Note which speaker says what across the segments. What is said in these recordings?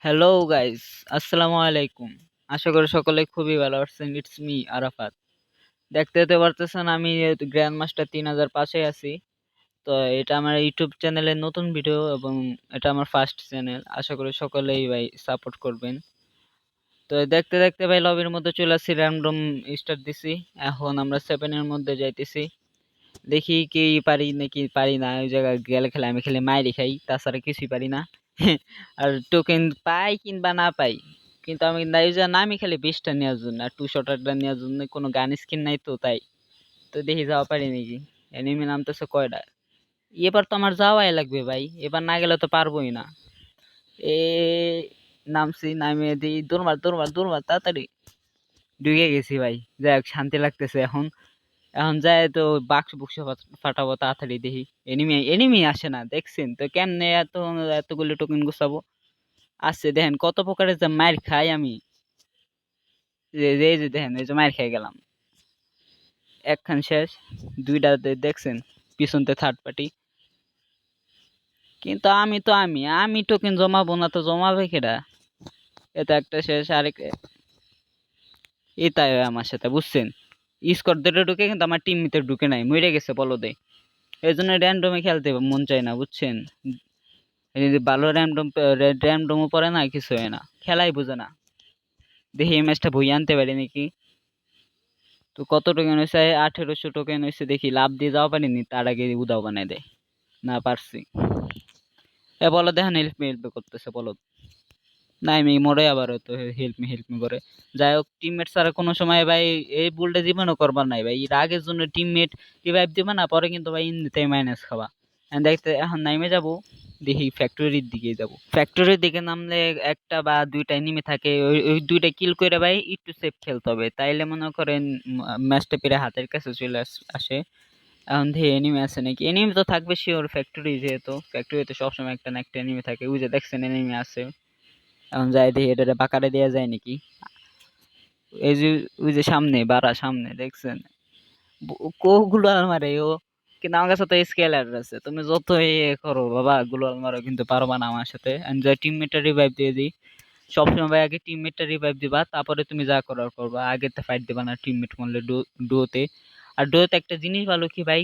Speaker 1: Hello guys, আসসালামু আলাইকুম। আশা করি সকলে খুবই ভালো আছেন। It's me Arafat. দেখতে পারতেছেন আমি গ্র্যান্ড মাস্টার 3005-এ আছি। তো এটা আমার ইউটিউব চ্যানেলের নতুন ভিডিও এবং এটা আমার ফার্স্ট চ্যানেল। আশা করি সকলেই ভাই সাপোর্ট করবেন। তো দেখতে ভাই লবির মধ্যে চলে আসছি, র্যান্ডম স্টার্ট দিছি। এখন আমরা 7 এর মধ্যে যাইতেছি। দেখি কি পারি নাকি পারি না। ওই জায়গায় গেলে খেলে আমি খেলে মাইরি খাই, তাছাড়া কিছুই পারি না। আর টোকেন পাই কিংবা না পাই, কিন্তু আমি নাইজা নামি খালি 20টা নেওয়ার জন্য আর 200টা নেওয়ার জন্য। কোনো গান স্কিন নাই তো তাই। তো দেখি যাওয়া পারি নাকি। এনিমি নামতেছে কয়টা। এবার তো আমার যাওয়াই লাগবে ভাই, এবার না গেলে তো পারবোই না। এ নামছি, নামে দিই দৌড় মার তাড়াতাড়ি। ঢুকে গেছি ভাই, যাই হোক শান্তি লাগতেছে এখন। এখন যায় তো বাক্স বুকস ফাটাবো তাড়াতাড়ি দেখি। এনিমি এনিমি আসে না, দেখছেন তো কেমনে এতগুলো টোকেন গুছাবো। আসছে দেখেন কত প্রকারের যে মার খাই আমি। এই যে দেখেন, এই যে মার খেয়ে গেলাম। একখান শেষ, দুইটা দেখছেন পিছনতে থার্ড পার্টি। কিন্তু আমি টোকেন জমাবো না তো জমাবে কেডা। এটা একটা শেষ, আরেক এটাই আমার সাথে বুঝছেন। স্কোর ধরে ঢুকে কিন্তু আমার টিম মিতে ঢুকে নাই, মরে গেছে বলদে। এই জন্য র্যান্ডমে খেলতে মন চায় না বুঝছেন। এই যে ভালো র্যান্ডমও পড়ে না, কিছু হয় না, খেলাই বুঝে না। দেখি এই ম্যাচটা বই আনতে পারি নাকি। তো কত টোকেন হয়েছে? 1800 টোকেন হয়েছে। দেখি লাভ দিয়ে যাওয়া পারিনি, তার আগে উদাও বানাই দেয়। না পারছি। এ বলো দেখেন, হেল্প মি করতেছে বলো। না আমি মরে আবার তো হেল্প মি করে। যাই হোক, টিমমেট ছাড়া কোনো সময় ভাই এই বুলটা জীবনও করবার নাই ভাই। এর আগের জন্য টিমমেট রিভাইভ দিবে না, পরে কিন্তু ভাই এমনিতে মাইনাস খাওয়া। দেখতে এখন নাইমে যাব। দেখি ফ্যাক্টরির দিকে যাব। ফ্যাক্টরির দিকে নামলে একটা বা দুইটা এনিমি থাকে, ওই দুইটা কিল করে ভাই একটু সেফ খেলতে হবে, তাইলে মনে করেন ম্যাচটা পেরে হাতের কাছে চলে আসে। এখন দেখি এনিমি আছে নাকি। এনিমি তো থাকবে শিওর, ফ্যাক্টরি যেহেতু, ফ্যাক্টরিতে সবসময় একটা না একটা এনিমি থাকে। ওই যে দেখছেন এনিমি আছে। এখন যাই দেখি এটা বাকারে দেওয়া যায় নাকি। এই যে ওই যে সামনে বাড়া সামনে দেখছেন, গুলাল মারে ও। কিন্তু আমার কাছে তো স্কেলার আছে, তুমি যত ইয়ে করো বাবা গুলাল মারো কিন্তু পারবা না আমার সাথে। আমি যাই টিমমেটটা রিভাইভ দিয়ে দিই। সবসময় ভাই আগে টিমমেটটা রিভাইভ দিবা, তারপরে তুমি যা করার করবা। আগে তো ফাইট দিবা না টিমমেট মরলে ডুয়োতে। আর ডুয়োতে একটা জিনিস ভালো কি ভাই,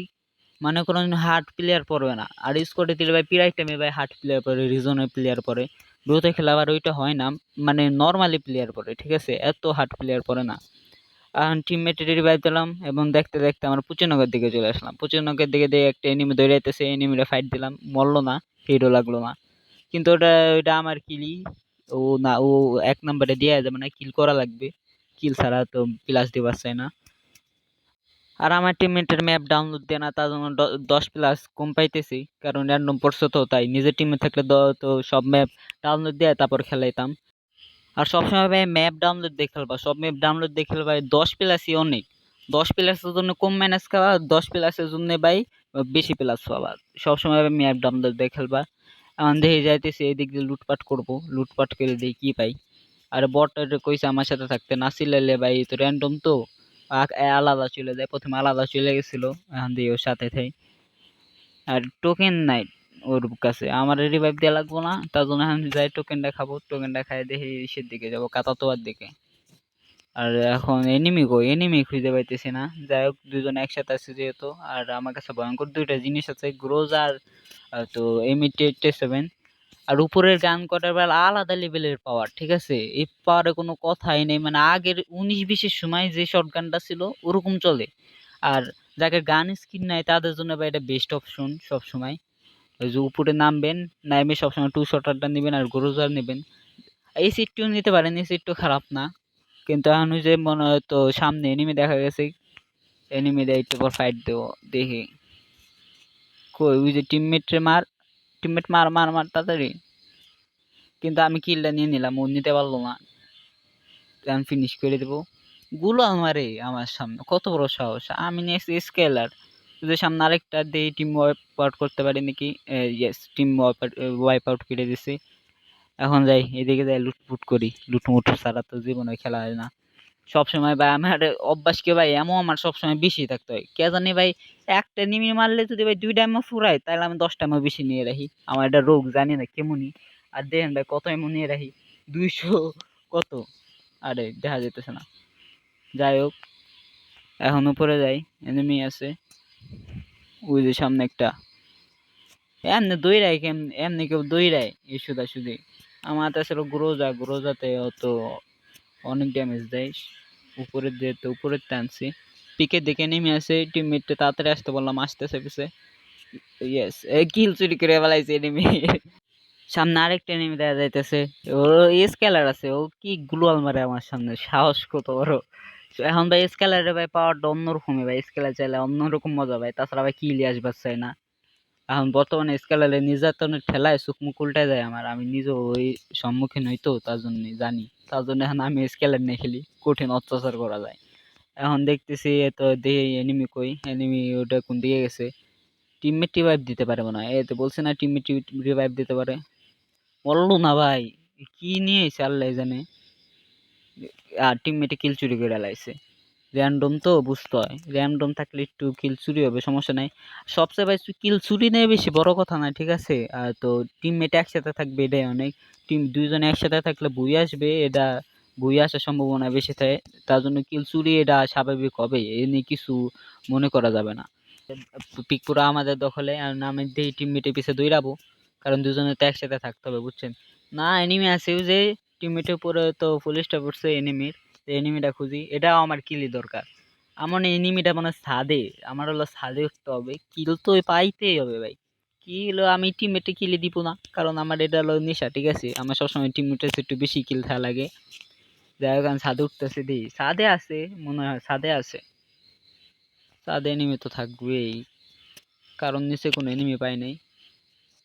Speaker 1: মনে করেন হার্ড প্লেয়ার পড়বে না। আর স্কোয়াডে দিলে ভাই প্রায় টাইমে ভাই হার্ড প্লেয়ার পড়ে, রিজনের প্লেয়ার পড়ে। ডুয়োতে খেলা আবার ওইটা হয় না, মানে নর্মালি প্লেয়ার পড়ে, ঠিক আছে, এত হার্ড প্লেয়ার পড়ে না। এখন টিমমেট রিভাইভ দিলাম এবং দেখতে আমার পুচিনগর দিকে চলে আসলাম। পুচিনগর দিকে দিয়ে একটা এনিমি দৌড়াইতেছে, এনিমিরে ফাইট দিলাম, মরলো না, হিরো লাগলো না। কিন্তু ওটা আমার কিলি। ও না, ও 1 নম্বরে দেয়া যাবে না, কিল করা লাগবে। কিল ছাড়া তো প্লাস দিবার চাই না। আর আমার টিমমেটের ম্যাপ ডাউনলোড দেয় না, তার জন্য 10 প্লাস কম পাইতেছি, কারণ র্যান্ডম পড়ছে তো তাই। নিজের টিমে থাকলে তো সব ম্যাপ ডাউনলোড দেয় তারপর খেলাইতাম। আর সবসময় ভাই ম্যাপ ডাউনলোড দিয়ে খেলবা, সব ম্যাপ ডাউনলোড দিয়ে খেলবা। 10 প্লাসই অনেক। 10 প্লাসের জন্য কম মাইনাস খাওয়া, 10 প্লাসের জন্য ভাই বেশি প্লাস পাবা। সবসময় ভাই ম্যাপ ডাউনলোড দিয়ে খেলবা। এখন দেখে যাইতেছি এই দিক দিয়ে লুটপাট করবো, লুটপাট করে দিয়ে কি পাই। আর বট কইছে আমার সাথে থাকতে, না চিল্লাইলে ভাই তো র্যান্ডম তো আলাদা চলে যায়। প্রথমে আলাদা চলে গেছিল, এখন দিয়ে ওর সাথে থাই। আর টোকেন নাই ওর কাছে, আমার রিভাইভ দেওয়া লাগবো না, তার জন্য এখন যাই টোকেনটা খাবো। টোকেনটা খাই দেখি ইসের দিকে যাবো, কাতাতোয়ার দিকে। আর এখন এনিমি খুঁজে পাইতেছি না। যাই হোক, দুজন একসাথে আছে যেহেতু। আর আমার কাছে ভয়ঙ্কর দুইটা জিনিস আছে, গ্রোজ আর তো M87। আর উপরের গান কটার বেলা আলাদা লেভেলের পাওয়ার, ঠিক আছে। এই পাওয়ারে কোনো কথাই নেই, মানে আগের 19-20-এর সময় যে শর্ট গানটা ছিল ওরকম চলে। আর যাদের গান স্কিন নাই তাদের জন্য ভাই এটা বেস্ট অপশন সব সময়। ওই যে উপরে নামবেন, নামে সবসময় 2 শটারটা নেবেন আর গ্রোজার নেবেন। এই সিটটিও নিতে পারেন, এই সিটটিও খারাপ না। কিন্তু এখন ওই যে মনে হয় তো সামনে এনিমি দেখা গেছে, এনিমি দিয়ে একটু পর ফাইট দেবো দেখি। কই ওই যে টিমমেট মার তাড়াতাড়ি। কিন্তু আমি কিলটা নিয়ে নিলাম, ও নিতে পারলো না। আমি ফিনিশ করে দেবো। গুলো আমারে আমার সামনে, কত বড় সাহস। আমি নিয়েছি স্কেলার। যদি সামনে আরেকটা দিয়ে টিম ওয়াইপ আউট করতে পারি নাকি। ইয়েস, টিম ওয়াইপ আউট করে দিছি। এখন যাই এদিকে যাই, লুটপুট করি। লুটমুট ছাড়া তো জীবনে খেলা হয় না। সবসময় ভাই আমার অভ্যাস কি ভাই, এমন আমার সবসময় বেশি থাকতে হয় কে জানি ভাই। একটা নিমি মারলে যদি ভাই 2 টাইমও ফুরাই, তাহলে আমি 10 টাইমও বেশি নিয়ে রাখি। আমার এটা রোগ, জানি না কেমনই। আর দেখেন ভাই কত এমন নিয়ে রাখি, 200 কত, আরে দেখা যেতেছে না। যাই হোক, এখন উপরে যাই, এনিমি আছে ওই যে সামনে একটা, এমনি দৌড়ায় এমনি কেউ দৌড়ায় এই সুদা সুদি। আমার হাতে ছিল গ্রোজাতে অত অনেক ড্যামেজ দেয়, উপরের দিয়ে তো উপরের টানছি। পিকে দেখে নেমে আসে, টিমমেটটা তাড়াতাড়ি আসতে বললাম, আসতেছে পিছে। ইয়েস, কিল চুরি করে ফেলাইছে এনিমি। সামনে আরেকটা এনিমি দেখা যাইতেছে, ওর স্কেলার আছে, ও কি গ্লুয়াল মারে আমার সামনে, সাহস কত বড়। So, এখন ভাই স্কেলারে ভাই পাওয়ারটা অন্যরকমই ভাই, স্কেলার চাইলে অন্যরকম মজা ভাই, তাছাড়া ভাই কিল আসবার চাই না। এখন বর্তমানে স্কেলারে নির্যাতনের ঠেলায় চোখ মুখ উল্টে যায় আমার, আমি নিজেও ওই সম্মুখীন হইতো, তার জন্য জানি, তার জন্য এখন আমি স্কেলার নিয়ে খেলি, কঠিন অত্যাচার করা যায়। এখন দেখতেছি তো দেখি এনিমি কই, এনিমি ওটা কোন দিকে গেছে। টিমমেট রিভাইভ দিতে পারে মনে হয়, এই তো বলছে না টিমমেট রিভাইভ দিতে পারে, বললো না ভাই, কি নিয়ে এসে আল্লাহ জানে। আর টিমমেটে কিল চুরি করে লাইছে, র্যান্ডম তো বুঝতে হয়, র্যান্ডম থাকলে একটু কিল চুরি হবে, সমস্যা নাই। সবচেয়ে ভাই কিল চুরি নেই বেশি বড় কথা না, ঠিক আছে। আর তো টিমমেট একসাথে থাকবে এটাই অনেক, টিম দুইজনে একসাথে থাকলে বুই আসবে, এটা বুই আসার সম্ভাবনা বেশি থাকে, তার জন্য কিল চুরি এটা স্বাভাবিক হবে, এ নিয়ে কিছু মনে করা যাবে না। পিক পুরো আমাদের দখলে, আর আমি দেখি টিমমেটের পিছে দৌড়াবো, কারণ দুজনে তো একসাথে থাকতে হবে বুঝছেন। না এনিমি আছে ওই যে টিমমেটের উপরে তো ফুল স্টপ উঠছে এনিমির, এনিমিটা খুঁজি, এটাও আমার কিলি দরকার। আমার এনিমিটা মানে ছাদে, আমার হলো ছাদে উঠতে হবে, কিল তো পাইতেই হবে ভাই। কিল আমি টিমমেটে কিলে দিব না, কারণ আমার এটা হলো নেশা, ঠিক আছে, আমার সবসময় টিমমেটের একটু বেশি কিল থাকা লাগে। যাই হোক আমি ছাদে উঠতেছি, দিই ছাদে আছে, মনে হয় ছাদে আছে, ছাদে এনিমি তো থাকবেই, কারণ নিচে কোনো এনিমি পাই নাই।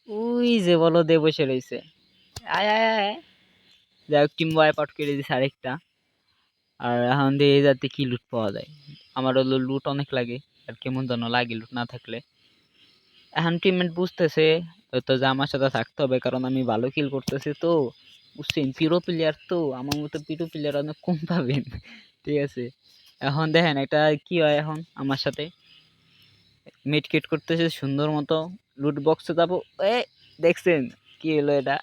Speaker 1: ওই যে বলো দে বসে রয়েছে, আয় আয় আয়। যাই হোক টিম ওয়াইপ আউট করে দিছে আরেকটা। আর এখন দিয়ে এই জাতীয় কি লুট পাওয়া যায়, আমার হলো লুট অনেক লাগে, আর কেমন যেন লাগে লুট না থাকলে। এখন টিমমেট বুঝতেছে তো যে আমার সাথে থাকতে হবে, কারণ আমি ভালো কিল করতেছি তো, বুঝছেন, পিরো প্লেয়ার তো, আমার মতো পিরো প্লেয়ার অনেক কম পাবেন। ঠিক আছে, এখন দেখেন এটা কি হয়, এখন আমার সাথে মিড কিট করতেছে সুন্দর মতো, লুট বক্সে যাবো, এ দেখছেন কি হলো এটা।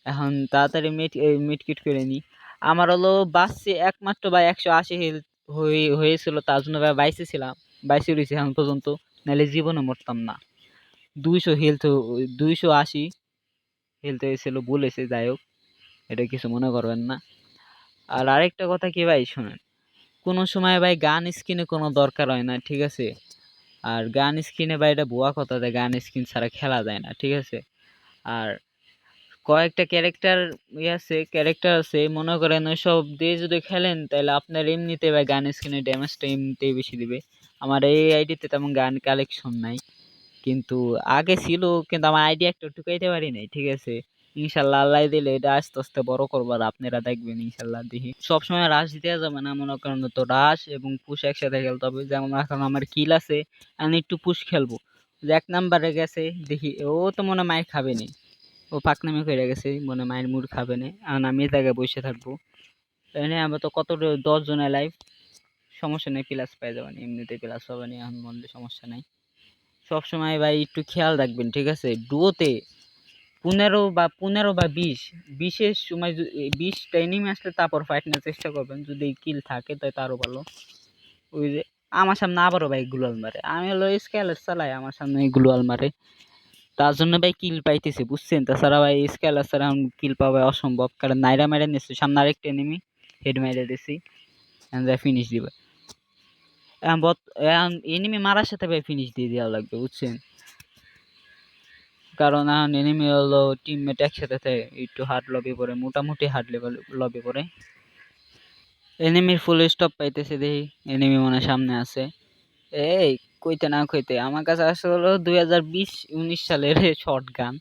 Speaker 1: এখন তাড়াতাড়ি মিড কিট করে নি, আমার হলো বাঁচছে একমাত্র ভাই 180 হেলথ হয়েছিল, তার জন্য ভাই বাইসে ছিলাম, বাইসে রয়েছে এখন পর্যন্ত, নাহলে জীবনে মরতাম না। 200 হেলথ, 280 হেলথ হয়েছিল বলেছে, যাই হোক এটা কিছু মনে করবেন না। আর আরেকটা কথা কি ভাই শুনেন, কোনো সময় ভাই গান স্কিনে কোনো দরকার হয় না, ঠিক আছে। আর গান স্কিনে ভাই এটা ভুয়া কথা, যে গান স্কিন ছাড়া খেলা যায় না, ঠিক আছে। আর কয়েকটা ক্যারেক্টার আছে মনে করেন, ওইসব দিয়ে যদি খেলেন তাহলে আপনার এমনিতে ভাই গান স্কিনের ড্যামেজটা এমনিতেই বেশি দিবে। আমার এই আইডিতে তেমন গান কালেকশন নাই, কিন্তু আগে ছিল, কিন্তু আমার আইডি একটা ঢুকাইতে পারি নাই, ঠিক আছে। ইনশাল্লাহ আল্লাহ দিলে এটা আস্তে আস্তে বড় করবার, আপনারা দেখবেন ইনশাল্লাহ। দেখি সবসময় রাশ দেওয়া যাবে না, মনে করেন তো রাশ এবং পুশ একসাথে খেলতে হবে, যেমন এখন আমার কিল আছে, আমি একটু পুশ খেলবো, যে 1 নাম্বারে গেছে দেখি, ও তো মনে হয় মায়ের খাবে নি, ও পাকনামি করে গেছে, মনে মায়ের মুড খাবে না, আর আমি এই জায়গায় বসে থাকবো। এনে আমরা তো কত 10 জনের লাইভ, সমস্যা নেই, প্লাস পেয়ে যাবেন, এমনিতে প্লাস হবে না, এখন মরলে সমস্যা নাই। সবসময় ভাই একটু খেয়াল রাখবেন, ঠিক আছে। ডুয়োতে 15 বা 20 সময় 20টা এনিমি আসলে তারপর ফাইট নেওয়ার চেষ্টা করবেন, যদি কিল থাকে তাই তারও ভালো। ওই যে আমার সামনে আবারও ভাই গ্লুয়াল মারে, আমি হলো স্কেলার চালাই, আমার সামনে গ্লুয়াল মারে, তার জন্য ভাই কিল পাইতেছে বুঝছেন, তাছাড়া ভাই স্কেলার ছাড়া কিল পাওয়া অসম্ভব, কারণ নাইরা মেরে নিচ্ছে সামনে আরেকটা এনিমি, হেড মেরে দিছি, ফিনিশ দিবে। এখন এনিমি মারার সাথে ভাই ফিনিশ দিয়ে দেওয়া লাগবে বুঝছেন, কারণ এখন এনিমি হলো টিমমেট একসাথে থাকে, একটু হার্ড লবি পড়ে, মোটামুটি হার্ড লেভেল লবি পড়ে। এনিমির ফুল স্টপ পাইতেছে, দেখি এনিমি মনে হয় সামনে আছে। এই কইতে না কইতে আমার কাছে আসলে হলো 2020-19 সালের শর্ট গান,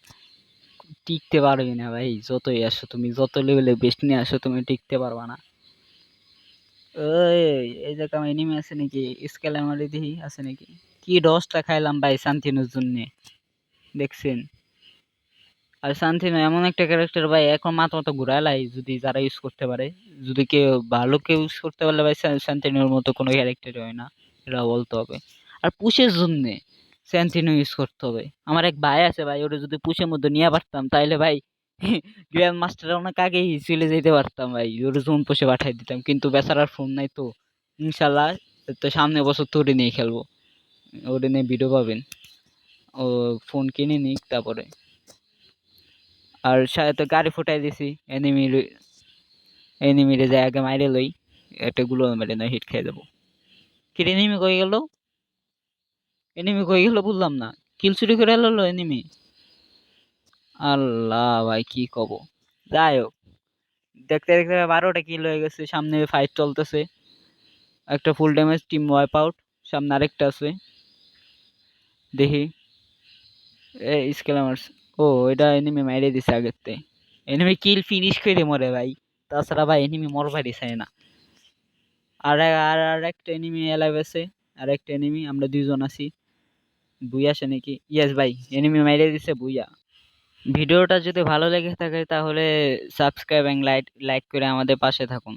Speaker 1: টিকতে পারবি না ভাই, যতই আসো তুমি, যত লেভেলে বেস্ট নিয়ে আসো, তুমি টিকতে পারবা না। ওই এই জায়গা এনিমি আছে নাকি, স্কেলার মারি দেখি আছে নাকি। কি ডসটা খাইলাম ভাই শান্তিনুর জন্য, দেখছেন। আর শান্তিনু এমন একটা ক্যারেক্টার ভাই, এখন মাথা মতো ঘুরালাই, যদি যারা ইউজ করতে পারে, যদি কেউ ভালো কেউ ইউজ করতে পারলে ভাই শান্তিনুর মতো কোনো ক্যারেক্টার হয় না, এটা বলতে হবে। আর পুশের জন্য শান্তিনু ইউজ করতে হবে, আমার এক ভাই আছে ভাই, ওটা যদি পুশের মধ্যে নিয়ে পারতাম তাইলে ভাই গ্র্যান্ড মাস্টার অনেক আগেই চলে যেতে পারতাম ভাই, ওর জোন পোষে পাঠাই দিতাম, কিন্তু বেচারার ফোন নাই তো। ইনশাল্লাহ তো সামনে বছর তো ওরে নিয়ে খেলবো, ওরে নিয়ে ভিডিও পাবেন। ও ফোন কিনে নিক তারপরে। আর সাথে গাড়ি ফুটাই দিছি, এনিমিরে যায় আগে মাইরে লই, একটা গুলো মেরে না হিট খেয়ে যাবো। কি এনিমি কই গেল? এনিমি কই গেল বুঝলাম না, কিল চুরি করে এলো এনিমি। আল্লাহ ভাই কি কব। যাই হোক, দেখতে দেখতে 12টা কিল হয়ে গেছে, সামনে ফাইট চলতেছে, একটা full damage team wipe out, সামনে আরেকটা আছে দেখি। স্কেলামার্স, ও এটা এনিমি মাইরে দিছে আগেরতে, এনিমি কিল ফিনিশ করে মরে ভাই, তাছাড়া ভাই এনিমি মরবারই চায় না। আর আর আর একটা এনিমি এলাইভ আছে, আর একটা এনিমি, আমরা দুইজন আছি। বুই আসে নাকি? ইয়েস ভাই, এনিমি মাইরে দিছে বুইয়া। ভিডিওটা যদি ভালো লেগে থাকে তাহলে সাবস্ক্রাইব এন্ড লাইক করে আমাদের পাশে থাকুন।